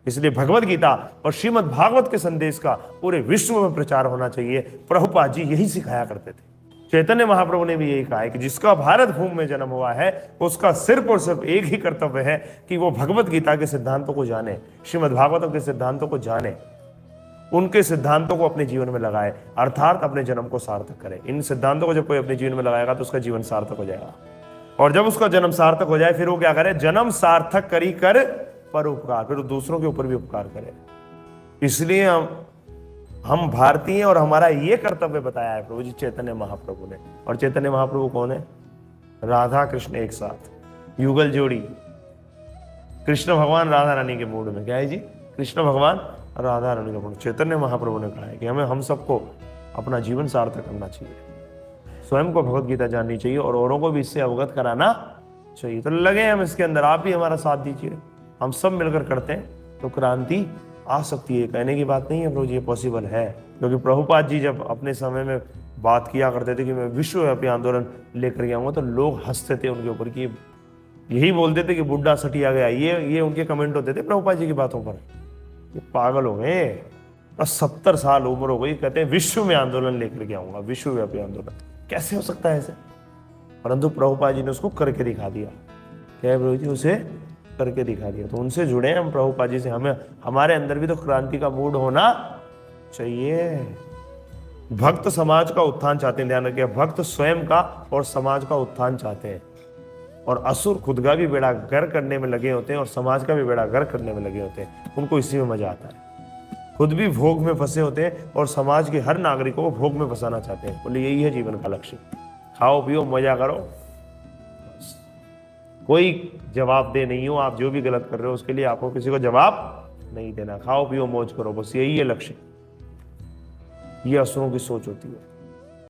इसलिए भगवत गीता और श्रीमद् भागवत के संदेश का पूरे विश्व में प्रचार होना चाहिए। प्रभुपाद जी यही सिखाया करते थे। चैतन्य महाप्रभु ने भी यही कहा है कि जिसका भारत भूमि में जन्म हुआ है उसका सिर्फ और सिर्फ एक ही कर्तव्य है कि वो भगवत गीता के सिद्धांतों को जाने, श्रीमद् भागवतों के सिद्धांतों को जाने, उनके सिद्धांतों को अपने जीवन में लगाए, अर्थात अपने जन्म को सार्थक करे। इन सिद्धांतों को जब कोई अपने जीवन में लगाएगा तो उसका जीवन सार्थक हो जाएगा। और जब उसका जन्म सार्थक हो जाए फिर वो क्या करे? जन्म सार्थक करी कर पर उपकार, फिर वो दूसरों के ऊपर भी उपकार करे। इसलिए हम भारतीय हैं और हमारा ये कर्तव्य बताया है प्रभु जी चैतन्य महाप्रभु ने। और चैतन्य महाप्रभु कौन है? राधा कृष्ण एक साथ, युगल जोड़ी। कृष्ण भगवान राधा रानी के मूड में, क्या है जी? कृष्ण भगवान राधा रानी का मूड। चैतन्य महाप्रभु ने कहा है कि हमें हम सबको अपना जीवन सार्थक करना चाहिए, स्वयं को भगवत गीता जाननी चाहिए और औरों को भी इससे अवगत कराना चाहिए। तो लगे हम इसके अंदर, आप भी हमारा साथ दीजिए, हम सब मिलकर करते हैं तो क्रांति आ सकती है। कहने की बात नहीं है प्रभु जी, ये पॉसिबल है। क्योंकि प्रभुपाद जी जब अपने समय में बात किया करते थे कि मैं विश्वव्यापी आंदोलन लेकर के आऊंगा, तो लोग हंसते थे उनके ऊपर कि यही बोलते थे कि बुड्ढा सटिया गया। ये उनके कमेंट होते थे प्रभुपाद जी की बातों पर, ये पागल हो गए, और 70 साल उम्र हो गई, कहते हैं विश्व में आंदोलन लेकर के आऊंगा, विश्वव्यापी आंदोलन। कैसे हो सकता है ऐसे? परंतु प्रभुपाद जी ने उसको करके दिखा दिया। क्या है प्रभु जी? उसे करके दिखा दिया। तो उनसे जुड़े हम प्रभुपाद जी से, हमें हमारे अंदर भी तो क्रांति का मूड होना चाहिए। भक्त समाज का उत्थान चाहते हैं, ध्यान रखिए, भक्त स्वयं का और समाज का उत्थान चाहते हैं। और असुर खुद का भी बेड़ा गर्क करने में लगे होते हैं और समाज का भी बेड़ा गर्क करने में लगे होते हैं। उनको इसी में मजा आता है। खुद भी भोग में फंसे होते हैं और समाज के हर नागरिकों को भोग में फंसाना चाहते हैं। बोले यही है जीवन का लक्ष्य, खाओ पियो मजा करो, कोई जवाब दे नहीं हो। आप जो भी गलत कर रहे हो उसके लिए आपको किसी को जवाब नहीं देना, खाओ पियो मौज करो, बस यही है लक्ष्य। ये असुरों की सोच होती है।